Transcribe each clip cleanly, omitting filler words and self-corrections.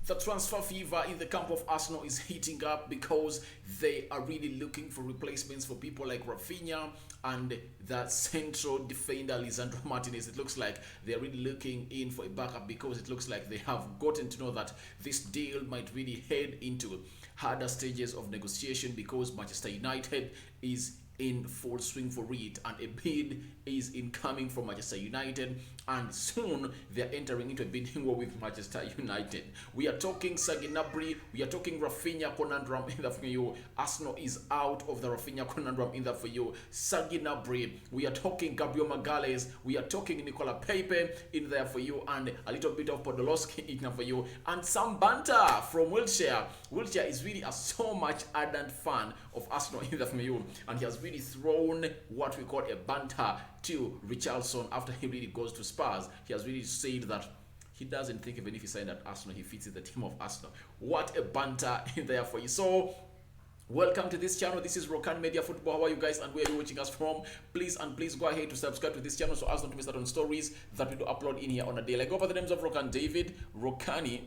The transfer fever in the camp of Arsenal is heating up because they are really looking for replacements for people like Raphinha and the central defender Lisandro Martinez. It looks like they're really looking in for a backup because it looks like they have gotten to know that this deal might really head into harder stages of negotiation because Manchester United is in full swing for it, and a bid is incoming from Manchester United, and soon they're entering into a bidding war with Manchester United. We are talking Serge Gnabry, we are talking Raphinha Conundrum in that for you. Arsenal is out of the Raphinha Conundrum in that for you. Serge Gnabry, we are talking Gabriel Magalhaes, we are talking Nicola Pepe in there for you, and a little bit of Podolski in there for you, and some banter from Wilshere. Wilshere is really a so much ardent fan of Arsenal in there for you, and he has really thrown what we call a banter to Richarlison after he really goes to Spurs. He has really said that he doesn't think even if he signed at Arsenal, he fits in the team of Arsenal. What a banter in there for you. So, welcome to this channel. This is Rokani Media Football. How are you guys and where are you watching us from? Please go ahead to subscribe to this channel so as not to miss out on stories that we do upload in here on a daily. I go by the names of Rokani David, Rokani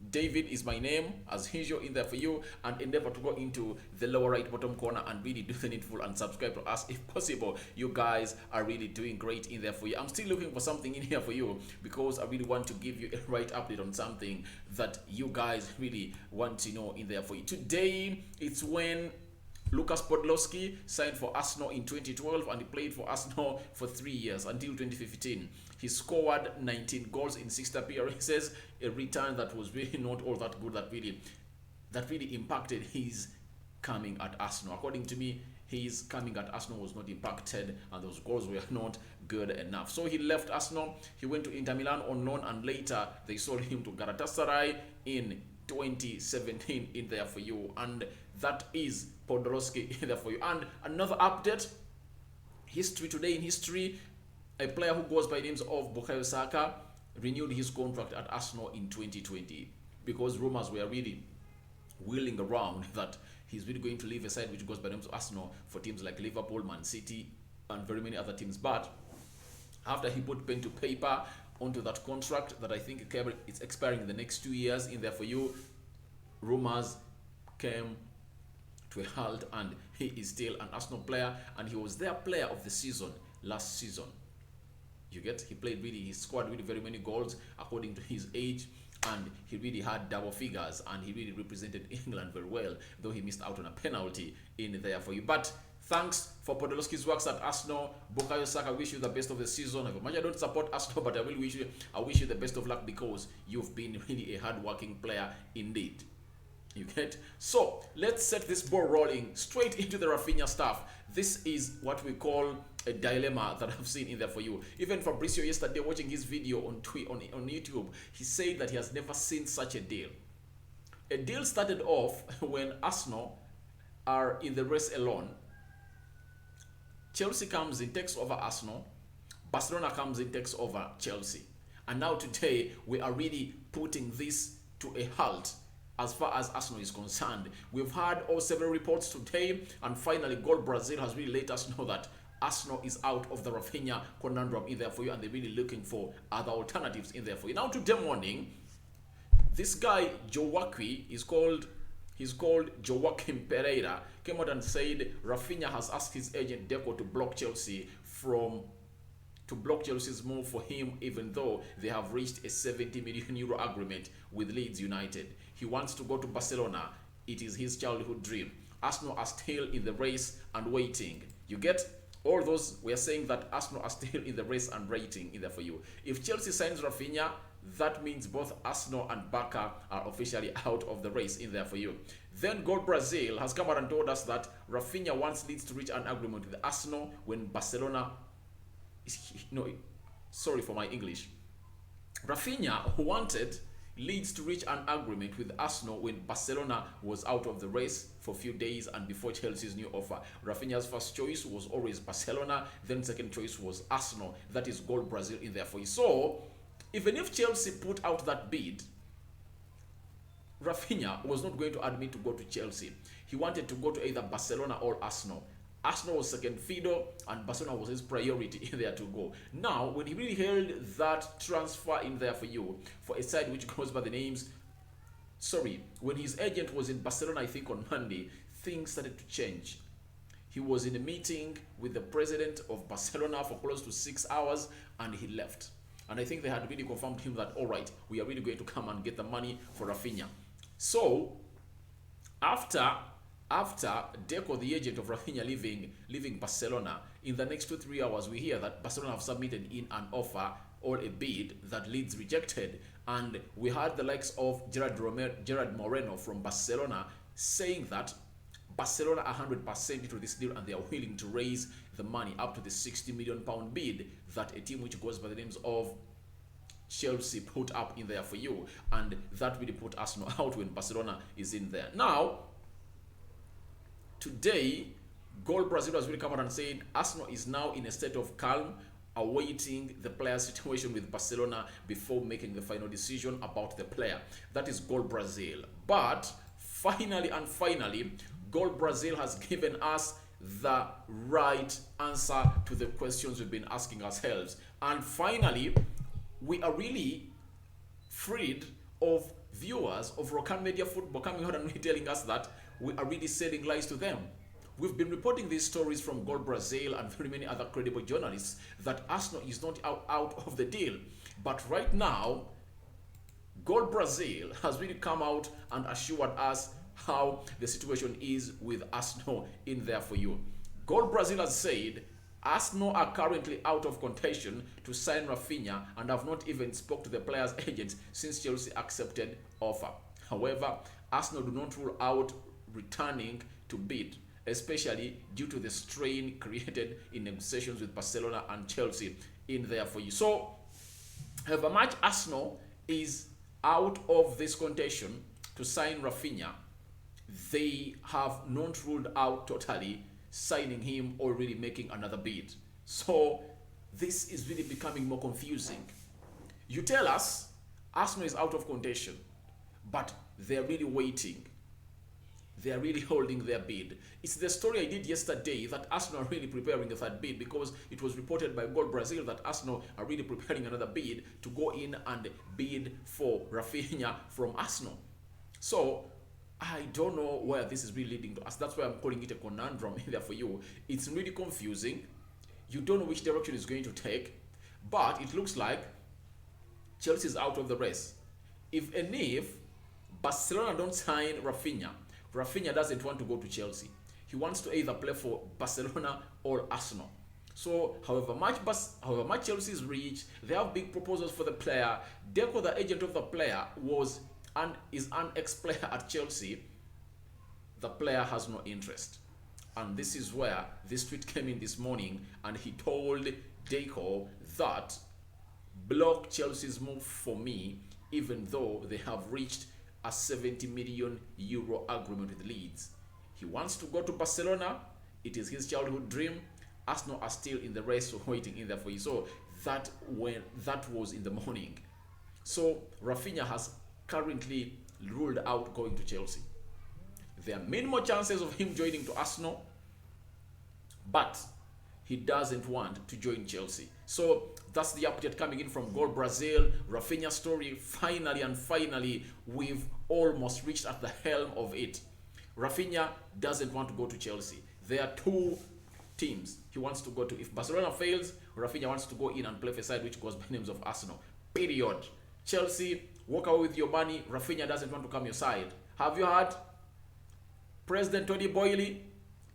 David is my name, as usual, in there for you, and endeavor to go into the lower right bottom corner and really do the needful and subscribe to us if possible. You guys are really doing great in there for you. I'm still looking for something in here for you because I really want to give you a right update on something that you guys really want to know in there for you. Today, it's when Lucas Podolski signed for Arsenal in 2012 and he played for Arsenal for 3 years until 2015. He scored 19 goals in 6 appearances, a return that was really not all that good, that really impacted his coming at Arsenal. According to me, his coming at Arsenal was not impacted and those goals were not good enough. So he left Arsenal, he went to Inter Milan on loan, and later they sold him to Galatasaray in 2017 in there for you, and that is Podolski in there for you. And another update, today in history, a player who goes by the names of Bukayo Saka renewed his contract at Arsenal in 2020 because rumors were really wheeling around that he's really going to leave a side which goes by the names of Arsenal for teams like Liverpool, Man City, and very many other teams. But after he put pen to paper onto that contract that I think it's expiring in the next 2 years in there for you, rumors came to a halt and he is still an Arsenal player, and he was their player of the season last season. You get, he scored really very many goals according to his age, and he really had double figures, and he really represented England very well, though he missed out on a penalty in there for you. But thanks for Podolski's works at Arsenal. Bukayo Saka, I wish you the best of the season. I don't support Arsenal, but I wish you the best of luck because you've been really a hard-working player indeed. You get? So, let's set this ball rolling straight into the Raphinha stuff. This is what we call a dilemma that I've seen in there for you. Even Fabrizio yesterday, watching his video on YouTube, he said that he has never seen such a deal. A deal started off when Arsenal are in the race alone. Chelsea comes in, takes over Arsenal. Barcelona comes in, takes over Chelsea. And now today, we are really putting this to a halt as far as Arsenal is concerned. We've had all several reports today, and finally Goal Brazil has really let us know that Arsenal is out of the Raphinha Conundrum in there for you, and they're really looking for other alternatives in there for you. Now today morning, this guy he's called Joaquim Pereira, came out and said Raphinha has asked his agent Deco to block Chelsea's move for him, even though they have reached a 70 million euro agreement with Leeds United. He wants to go to Barcelona. It is his childhood dream. Arsenal are still in the race and waiting. You get? All those, we are saying that Arsenal are still in the race and waiting in there for you. If Chelsea signs Raphinha, that means both Arsenal and Barca are officially out of the race in there for you. Then Goal Brazil has come out and told us that Raphinha wants Leeds to reach an agreement with Arsenal when Barcelona sorry for my English. Raphinha wanted Leeds to reach an agreement with Arsenal when Barcelona was out of the race for a few days and before Chelsea's new offer. Raphinha's first choice was always Barcelona, then second choice was Arsenal. That is Goal Brazil in there for you. So, even if Chelsea put out that bid, Raphinha was not going to admit to go to Chelsea. He wanted to go to either Barcelona or Arsenal. Arsenal was second fiddle, and Barcelona was his priority in there to go. Now, when he really held that transfer in there for you, for a side which goes by the names, when his agent was in Barcelona, I think on Monday, things started to change. He was in a meeting with the president of Barcelona for close to 6 hours, and he left. And I think they had really confirmed to him that, all right, we are really going to come and get the money for Raphinha. So, after Deco, the agent of Raphinha, leaving Barcelona, in the next 2-3 hours, we hear that Barcelona have submitted in an offer or a bid that Leeds rejected. And we had the likes of Gerard Moreno from Barcelona saying that Barcelona are 100% into this deal and they are willing to raise the money up to the £60 million bid that a team which goes by the names of Chelsea put up in there for you. And that really put Arsenal out when Barcelona is in there. Now, today, Goal Brazil has really come out and said Arsenal is now in a state of calm, awaiting the player's situation with Barcelona before making the final decision about the player. That is Goal Brazil. But finally, Goal Brazil has given us the right answer to the questions we've been asking ourselves. And finally, we are really freed of viewers of Rokani Media Football coming out and really telling us that we are really selling lies to them. We've been reporting these stories from Goal Brazil and very many other credible journalists that Arsenal is not out of the deal. But right now, Goal Brazil has really come out and assured us how the situation is with Arsenal in there for you. Goal Brazil has said Arsenal are currently out of contention to sign Raphinha and have not even spoke to the player's agent since Chelsea accepted offer. However, Arsenal do not rule out returning to bid, especially due to the strain created in negotiations with Barcelona and Chelsea in there for you. So, however much Arsenal is out of this contention to sign Raphinha, they have not ruled out totally signing him or really making another bid. So this is really becoming more confusing. You tell us Arsenal is out of contention, but they're really waiting. They're really holding their bid. It's the story I did yesterday that Arsenal are really preparing a third bid, because it was reported by Goal Brazil that Arsenal are really preparing another bid to go in and bid for Raphinha from Arsenal. So I don't know where this is really leading to us. That's why I'm calling it a conundrum in there for you. It's really confusing. You don't know which direction it's going to take, but it looks like Chelsea is out of the race. If Barcelona don't sign Raphinha, Raphinha doesn't want to go to Chelsea. He wants to either play for Barcelona or Arsenal. So, however much Chelsea is rich, they have big proposals for the player. Deco, the agent of the player, is an ex-player at Chelsea. The player has no interest. And this is where this tweet came in this morning, and he told Deco that block Chelsea's move for me, even though they have reached a €70 million agreement with Leeds. He wants to go to Barcelona. It is his childhood dream. Arsenal are still in the race, waiting in there for you. So that was in the morning. So Raphinha has currently ruled out going to Chelsea. There are minimal chances of him joining to Arsenal, but he doesn't want to join Chelsea. So that's the update coming in from Goal Brazil. Raphinha story, finally, we've almost reached at the helm of it. Raphinha doesn't want to go to Chelsea. There are two teams he wants to go to. If Barcelona fails, Raphinha wants to go in and play for a side which goes by names of Arsenal. Period. Chelsea, walk away with your money. Raphinha doesn't want to come your side. Have you heard? President Tony Boyle,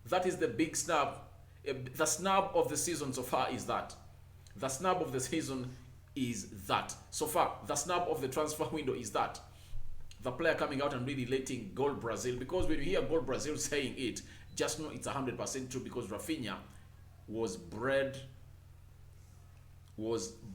that is the big snub. The snub of the season so far is that. The snub of the season is that. So far, the snub of the transfer window is that. The player coming out and really letting Goal Brazil, because when you hear Goal Brazil saying it, just know it's 100% true, because Raphinha was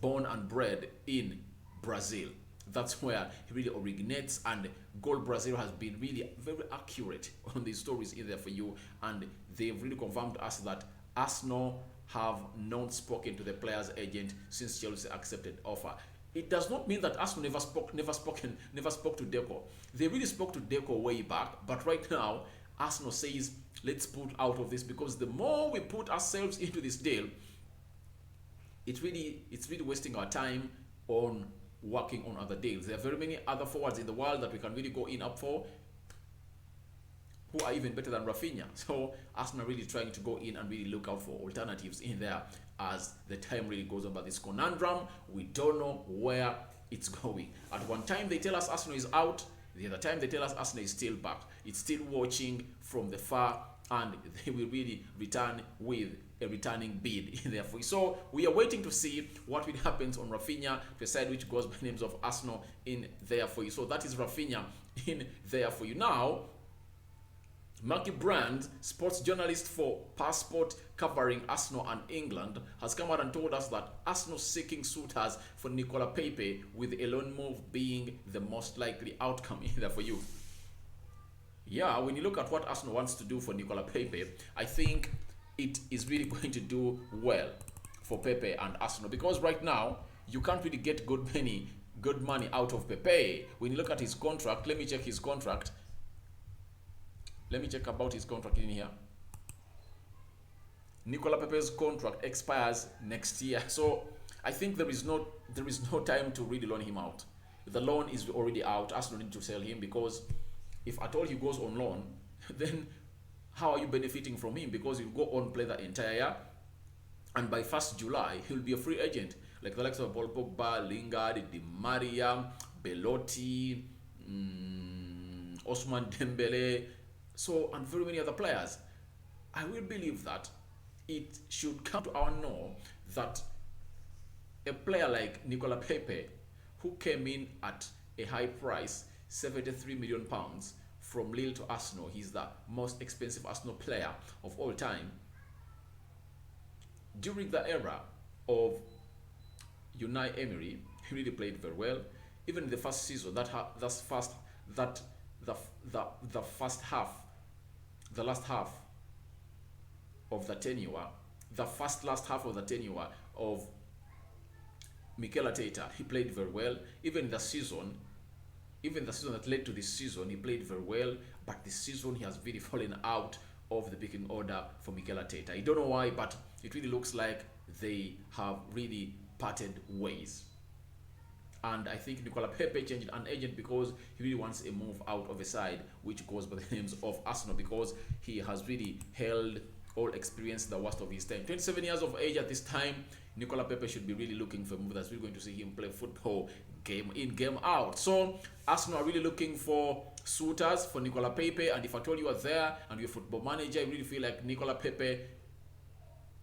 born and bred in Brazil. That's where he really originates, and Goal Brazil has been really very accurate on these stories in there for you, and they've really confirmed to us that Arsenal have not spoken to the player's agent since Chelsea accepted offer. It does not mean that Arsenal never spoke to Deco. They really spoke to Deco way back, but right now Arsenal says let's put out of this, because the more we put ourselves into this deal, it's really wasting our time on working on other deals. There are very many other forwards in the world that we can really go in up for, who are even better than Raphinha. So Arsenal really trying to go in and really look out for alternatives in there as the time really goes on. But this conundrum, we don't know where it's going. At one time they tell us Arsenal is out, the other time they tell us Arsenal is still back. It's still watching from the far, and they will really return with a returning bid in there for you. So we are waiting to see what will happen on Raphinha, to decide which goes by names of Arsenal in there for you. So that is Raphinha in there for you. Now, Marky Brand, sports journalist for Passport covering Arsenal and England, has come out and told us that Arsenal seeking suitors for Nicola Pepe, with a loan move being the most likely outcome in there for you. Yeah, when you look at what Arsenal wants to do for Nicola Pepe, I think it is really going to do well for Pepe and Arsenal, because right now you can't really get good money out of Pepe. When you look at his contract, let me check his contract. Let me check about his contract in here. Nicola Pepe's contract expires next year, so I think there is no time to really loan him out. The loan is already out. Arsenal need to sell him, because if at all he goes on loan, then how are you benefiting from him? Because he'll go on play the entire year, and by 1st July he'll be a free agent, like the likes of Paul Pogba, Lingard, Di Maria, Belotti, Osman Dembele, so, and very many other players. I will believe that it should come to our know that a player like Nicola Pepe, who came in at a high price, £73 million from Lille to Arsenal, he's the most expensive Arsenal player of all time. During the era of Unai Emery, he really played very well. Even in the first season, the last half of the tenure, last half of the tenure of Mikel Arteta, he played very well. Even the season that led to this season, he played very well. But this season, he has really fallen out of the picking order for Mikel Arteta. I don't know why, but it really looks like they have really parted ways. And I think Nicola Pepe changed an agent because he really wants a move out of a side which goes by the names of Arsenal, because he has really held all experience the worst of his time. 27 years of age at this time, Nicola Pepe should be really looking for a move that's really going to see him play football game in, game out. So Arsenal are really looking for suitors for Nicola Pepe, and if I told you are there and you're a football manager, I really feel like Nicola Pepe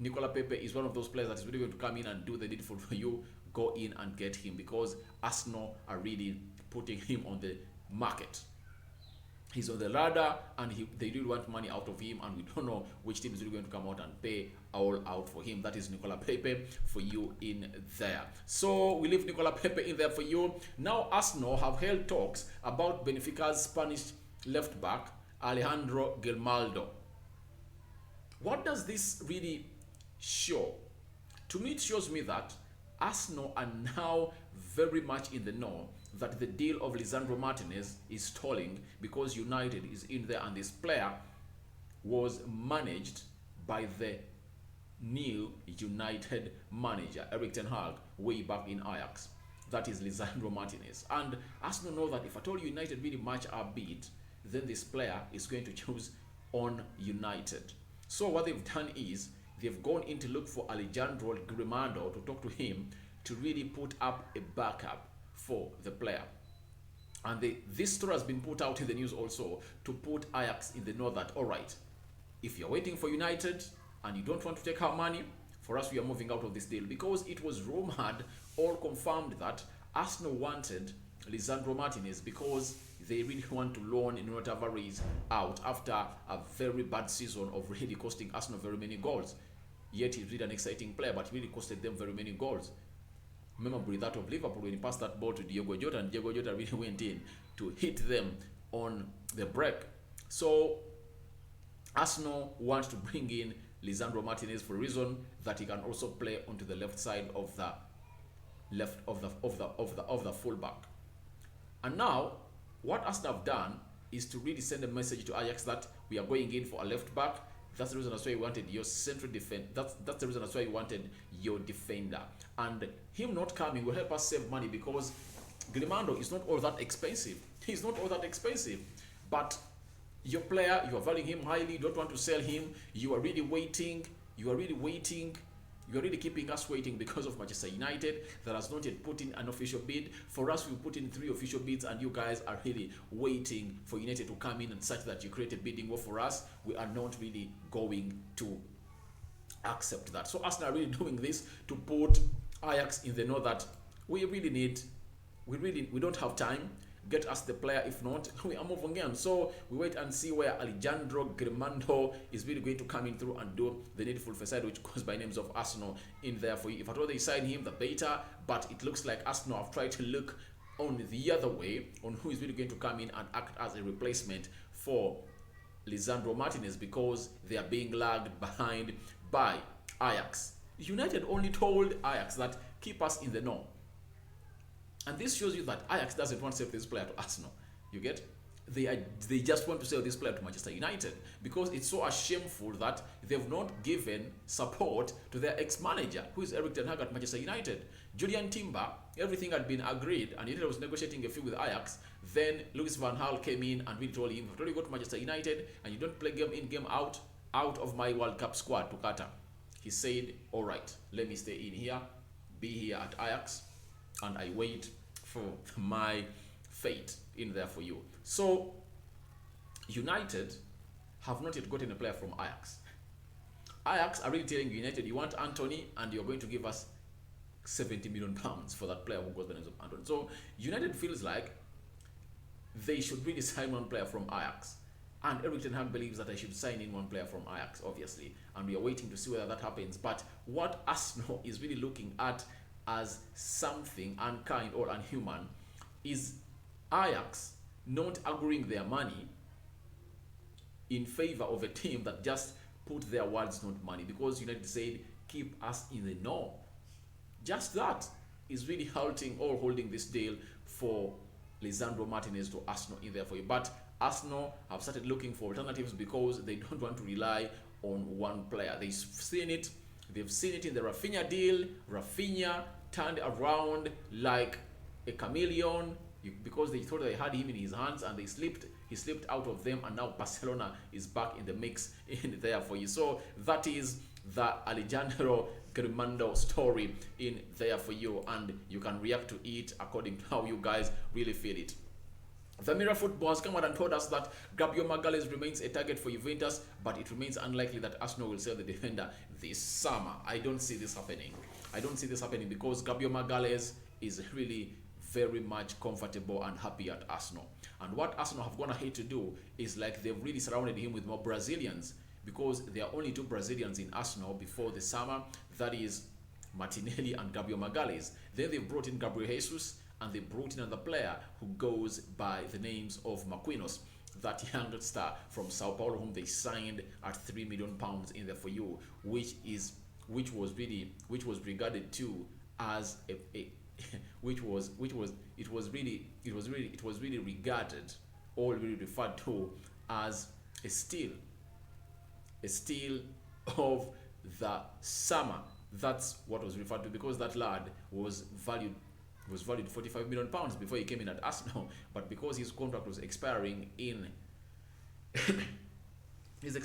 is one of those players that is really going to come in and do the needful for you. Go in and get him, because Arsenal are really putting him on the market. He's on the radar, and they really want money out of him, and we don't know which team is really going to come out and pay all out for him. That is Nicola Pepe for you in there. So we leave Nicola Pepe in there for you. Now Arsenal have held talks about Benfica's Spanish left back Alejandro Grimaldo. What does this really show? To me, it shows me that Arsenal are now very much in the know that the deal of Lisandro Martinez is stalling, because United is in there, and this player was managed by the new United manager Erik ten Hag way back in Ajax. That is Lisandro Martinez. And Arsenal know that if at all United really match our bid, then this player is going to choose on United. So what they've done is they've gone in to look for Alejandro Grimaldo, to talk to him, to really put up a backup for the player. And this story has been put out in the news also, to put Ajax in the know that, all right, if you're waiting for United and you don't want to take our money, for us, we are moving out of this deal. Because it was rumored or confirmed that Arsenal wanted Lisandro Martinez, because they really want to loan Nuno Tavares out after a very bad season of really costing Arsenal very many goals. Yet he's really an exciting player, but he really costed them very many goals. Remember that of Liverpool when he passed that ball to Diogo Jota, and Diogo Jota really went in to hit them on the break. So Arsenal want to bring in Lisandro Martinez for a reason that he can also play onto the left side of the fullback. And now what Arsenal have done is to really send a message to Ajax that we are going in for a left back. That's the reason that's why you wanted your central defense. That's the reason that's why you wanted your defender. And him not coming will help us save money because Grimando is not all that expensive. He's not all that expensive. But your player, you are valuing him highly, you don't want to sell him, you are really waiting, you are really keeping us waiting because of Manchester United that has not yet put in an official bid. For us, we put in 3 official bids and you guys are really waiting for United to come in and such that you create a bidding war for us. We are not really going to accept that. So Arsenal are really doing this to put Ajax in the know that we don't have time. Get us the player, if not, we are moving on. So we wait and see where Alejandro Grimando is really going to come in through and do the needful facade, which goes by names of Arsenal in there for you. If at all they sign him, the better, but it looks like Arsenal have tried to look on the other way on who is really going to come in and act as a replacement for Lisandro Martinez because they are being lagged behind by Ajax. United only told Ajax that keep us in the know. And this shows you that Ajax doesn't want to sell this player to Arsenal. You get? They just want to sell this player to Manchester United because it's so shameful that they've not given support to their ex-manager, who is Erik ten Hag at Manchester United. Julian Timber, everything had been agreed, and United was negotiating a fee with Ajax. Then Louis van Gaal came in and really told him, if you go to Manchester United and you don't play game in, game out of my World Cup squad to Qatar. He said, all right, let me stay in here, be here at Ajax, and I wait for my fate in there for you. So United have not yet gotten a player from Ajax. Ajax are really telling United, you want Anthony and you're going to give us 70 million pounds for that player who goes by the name of Anthony. So United feels like they should really sign one player from Ajax. And Erik ten Hag believes that I should sign in one player from Ajax, obviously. And we are waiting to see whether that happens. But what Arsenal is really looking at as something unkind or unhuman is Ajax not agreeing their money in favor of a team that just put their words, not money, because United said keep us in the know. Just that is really halting or holding this deal for Lisandro Martinez to Arsenal in there for you. But Arsenal have started looking for alternatives because they don't want to rely on one player. They've seen it in the Raphinha deal. Raphinha turned around like a chameleon because they thought they had him in his hands and he slipped out of them, and now Barcelona is back in the mix in there for you. So that is the Alejandro Grimando story in there for you, and you can react to it according to how you guys really feel it. The Mirror Football has come out and told us that Gabriel Magalhaes remains a target for Juventus, but it remains unlikely that Arsenal will sell the defender this summer. I don't see this happening. Because Gabriel Magalhaes is really very much comfortable and happy at Arsenal. And what Arsenal have gone ahead to do is like they've really surrounded him with more Brazilians, because there are only 2 Brazilians in Arsenal before the summer. That is Martinelli and Gabriel Magalhaes. Then they brought in Gabriel Jesus, and they brought in another player who goes by the names of Marquinhos, that young star from Sao Paulo, whom they signed at £3 million in there for you, which was regarded to as it was really regarded or really referred to as a steal of the summer. That's what was referred to, because that lad was valued £45 million before he came in at Arsenal, but because his contract was expiring in his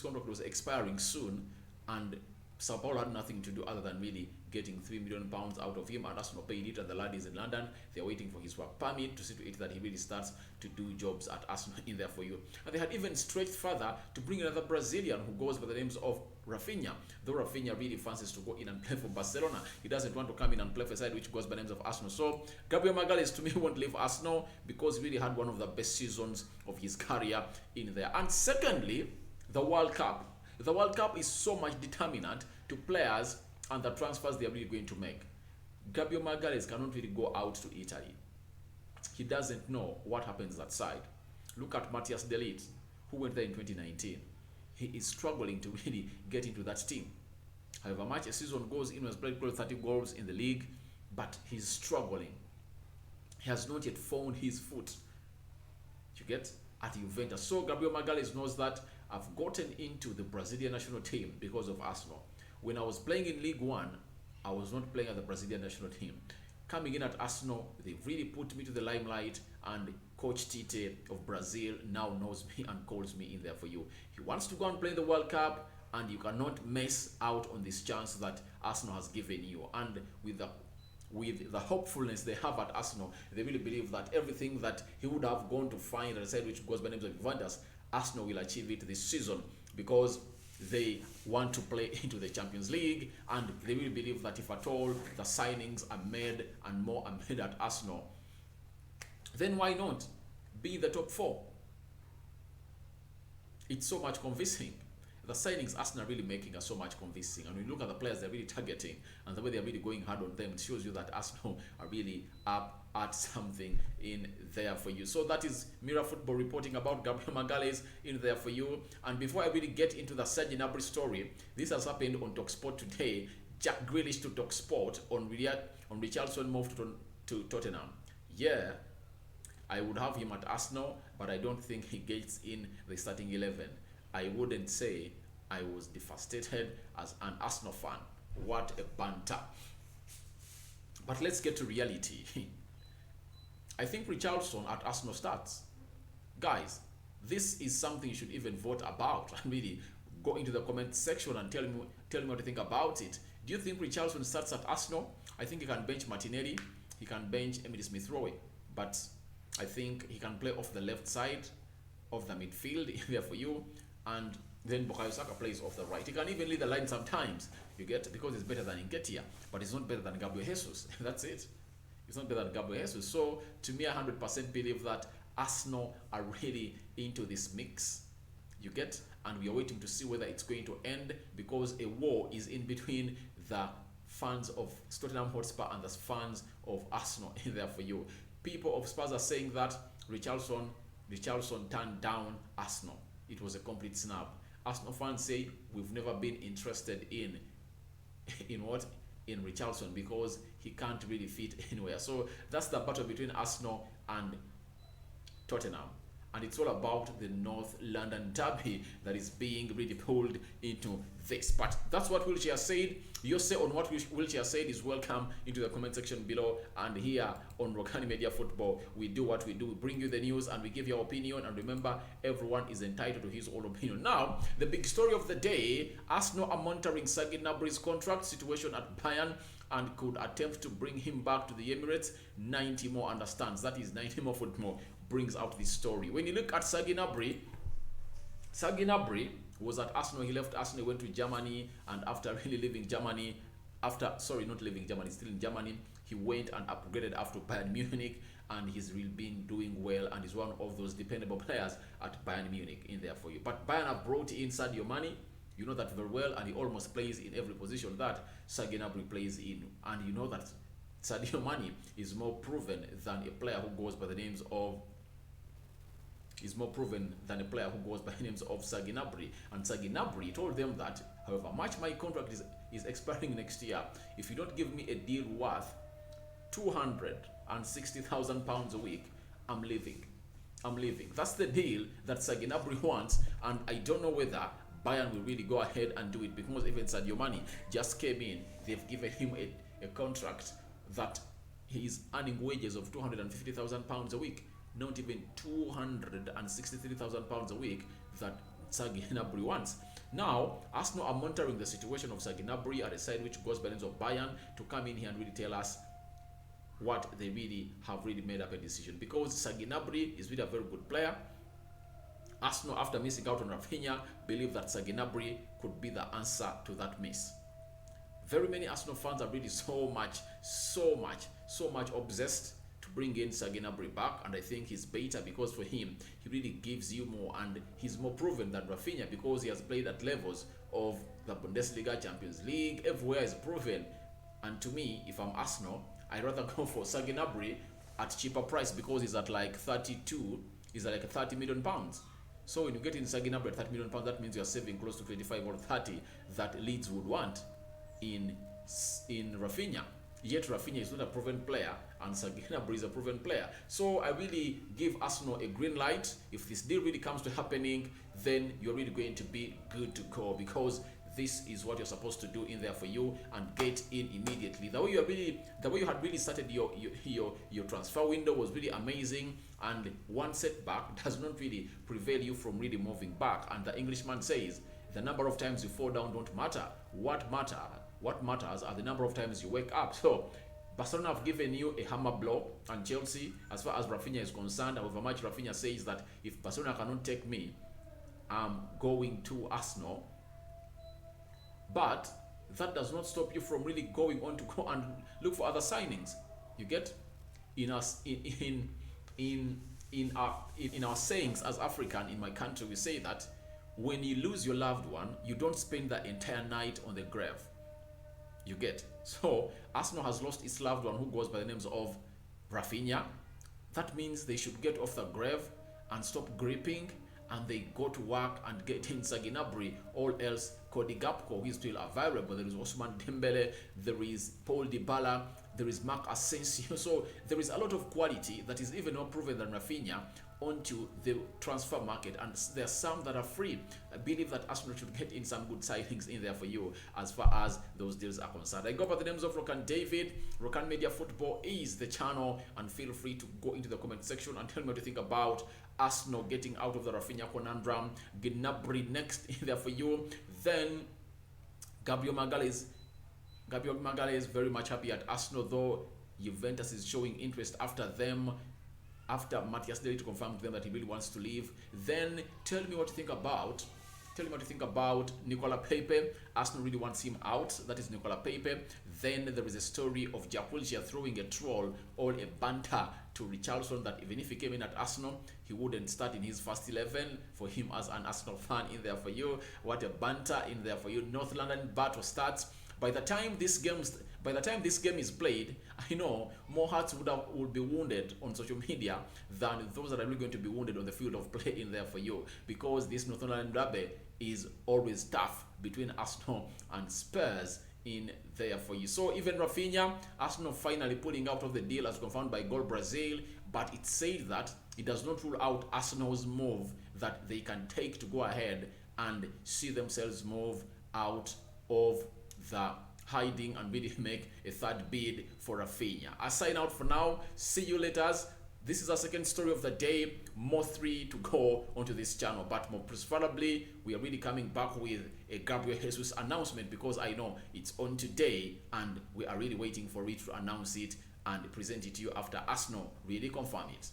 contract was expiring soon, and Sao Paulo had nothing to do other than really getting £3 million out of him, and Arsenal paid it, and the lad is in London. They're waiting for his work permit to see to it that he really starts to do jobs at Arsenal in there for you. And they had even stretched further to bring another Brazilian who goes by the names of Raphinha. Though Raphinha really fancies to go in and play for Barcelona, he doesn't want to come in and play for a side which goes by the names of Arsenal. So Gabriel Magalhaes, to me, won't leave Arsenal because he really had one of the best seasons of his career in there. And secondly, the World Cup. The World Cup is so much determinant to players and the transfers they are really going to make. Gabriel Magalhaes cannot really go out to Italy. He doesn't know what happens that side. Look at Matthias de Ligt, who went there in 2019. He is struggling to really get into that team. However much a season goes in, he has played close 30 goals in the league, but he's struggling. He has not yet found his foot. You get? at Juventus. So Gabriel Magalhaes knows that I've gotten into the Brazilian national team because of Arsenal. When I was playing in League One, I was not playing at the Brazilian national team. Coming in at Arsenal, they really put me to the limelight, and Coach Tite of Brazil now knows me and calls me in there for you. He wants to go and play the World Cup, and you cannot miss out on this chance that Arsenal has given you. And with the hopefulness they have at Arsenal, they really believe that everything that he would have gone to find at a side which goes by names of Juventus, Arsenal will achieve it this season, because they want to play into the Champions League, and they will believe that if at all the signings are made and more are made at Arsenal, then why not be in the top 4? It's so much convincing. The signings Arsenal are really making are so much convincing, and when you look at the players they're really targeting and the way they're really going hard on them, it shows you that Arsenal are really up at something in there for you. So that is Mirror Football reporting about Gabriel Magalhaes in there for you. And before I really get into the Serge Gnabry story, this has happened on TalkSport today. Jack Grealish to TalkSport on Richarlison moved to Tottenham. Yeah, I would have him at Arsenal, but I don't think he gets in the starting 11. I wouldn't say I was devastated as an Arsenal fan. What a banter. But let's get to reality. I think Richarlison at Arsenal starts. Guys, this is something you should even vote about, and really go into the comment section and tell me what you think about it. Do you think Richarlison starts at Arsenal? I think he can bench Martinelli, he can bench Emily Smith-Rowe, but I think he can play off the left side of the midfield there for you, and then Bukayo Saka plays off the right. He can even lead the line sometimes, you get, because he's better than Nketiah, but he's not better than Gabriel Jesus. That's it. He's not better than Gabriel Jesus. So to me, I 100% believe that Arsenal are really into this mix, you get, and we are waiting to see whether it's going to end, because a war is in between the fans of Tottenham Hotspur and the fans of Arsenal in there for you. People of Spurs are saying that Richarlison turned down Arsenal. It was a complete snub. Arsenal fans say we've never been interested in Richarlison, because he can't really fit anywhere. So that's the battle between Arsenal and Tottenham, and it's all about the North London derby that is being really pulled into this. But that's what Wilshere said. Your say on what Wilshere said is welcome into the comment section below. And here on Rokani Media Football, we do what we do. We bring you the news and we give you our opinion. And remember, everyone is entitled to his own opinion. Now, the big story of the day: Arsenal are monitoring Serge Gnabry's contract situation at Bayern and could attempt to bring him back to the Emirates. 90 more understands. That is 90 more football brings out this story. When you look at Serge Gnabry was at Arsenal. He left Arsenal, went to Germany, and after really leaving Germany, still in Germany, he went and upgraded after Bayern Munich, and he's really been doing well, and is one of those dependable players at Bayern Munich in there for you. But Bayern have brought in Sadio Mane. You know that very well, and he almost plays in every position that Serge Gnabry plays in. And you know that Sadio Mane is more proven than a player who goes by the names of Serge Gnabry. And Serge Gnabry told them that, however much my contract is expiring next year, if you don't give me a deal worth £260,000 a week, I'm leaving. That's the deal that Serge Gnabry wants, and I don't know whether Bayern will really go ahead and do it, because even Sadio Mane just came in. They've given him a contract that he is earning wages of £250,000 a week, not even £263,000 a week that Serge Gnabry wants. Now, Arsenal are monitoring the situation of Serge Gnabry at a side which goes by the names of Bayern to come in here and really tell us what they really have made up a decision, because Serge Gnabry is really a very good player. Arsenal, after missing out on Raphinha, believe that Serge Gnabry could be the answer to that miss. Very many Arsenal fans are really so much obsessed to bring in Serge Gnabry back, and I think he's better because for him, he really gives you more, and he's more proven than Raphinha because he has played at levels of the Bundesliga, Champions League, everywhere is proven. And to me, if I'm Arsenal, I'd rather go for Serge Gnabry at cheaper price, because he's at like 32, he's at like 30 million pounds. So when you get in Serge Gnabry at 30 million pounds, that means you're saving close to 25 or 30 that Leeds would want in Raphinha. Yet Raphinha is not a proven player, and Serge Gnabry is a proven player. So I really give Arsenal a green light. If this deal really comes to happening, then you're really going to be good to go, because this is what you're supposed to do in there for you and get in immediately. The way you had really started your transfer window was really amazing, and one setback does not really prevail you from really moving back. And the Englishman says, the number of times you fall down don't matter. What matters are the number of times you wake up. So Barcelona have given you a hammer blow, and Chelsea, as far as Raphinha is concerned, however much Raphinha says that if Barcelona cannot take me, I'm going to Arsenal. But that does not stop you from really going on to go and look for other signings. You get, in us in our sayings as African in my country, we say that when you lose your loved one, you don't spend the entire night on the grave. You get, so Arsenal has lost its loved one who goes by the names of Raphinha. That means they should get off the grave and stop gripping, and they go to work and get in Serge Gnabry. All else, Cody Gakpo, who is still available. There is Ousmane Dembele, there is Paul Dybala, there is Marc Asensio. So there is a lot of quality that is even more proven than Raphinha onto the transfer market, and there are some that are free. I believe that Arsenal should get in some good signings in there for you as far as those deals are concerned. I go by the names of Rokani David. Rokani Media Football is the channel, and feel free to go into the comment section and tell me what you think about Arsenal getting out of the Raphinha Conundrum. Gnabry next in there for you. Then Gabriel Magalhaes is very much happy at Arsenal, though Juventus is showing interest after them, after Matthias Delite confirmed to them that he really wants to leave. Then tell me what you think about Nicola Pepe. Arsenal really wants him out. That is Nicola Pepe. Then there is a story of Jack Wilshere throwing a troll or a banter to Richarlison that even if he came in at Arsenal, he wouldn't start in his first 11. For him as an Arsenal fan in there for you, what a banter in there for you. North London battle starts. By the time this game is played, I know more hearts would be wounded on social media than those that are really going to be wounded on the field of play in there for you, because this North London derby is always tough between Arsenal and Spurs in there for you. So even Raphinha, Arsenal finally pulling out of the deal as confirmed by Goal Brazil, but it says that it does not rule out Arsenal's move that they can take to go ahead and see themselves move out of the hiding and really make a third bid for Raphinha. I sign out for now. See you later. This is our second story of the day. More 3 to go onto this channel, but more preferably we are really coming back with a Gabriel Jesus announcement, because I know it's on today and we are really waiting for it to announce it and present it to you after Arsenal really confirm it.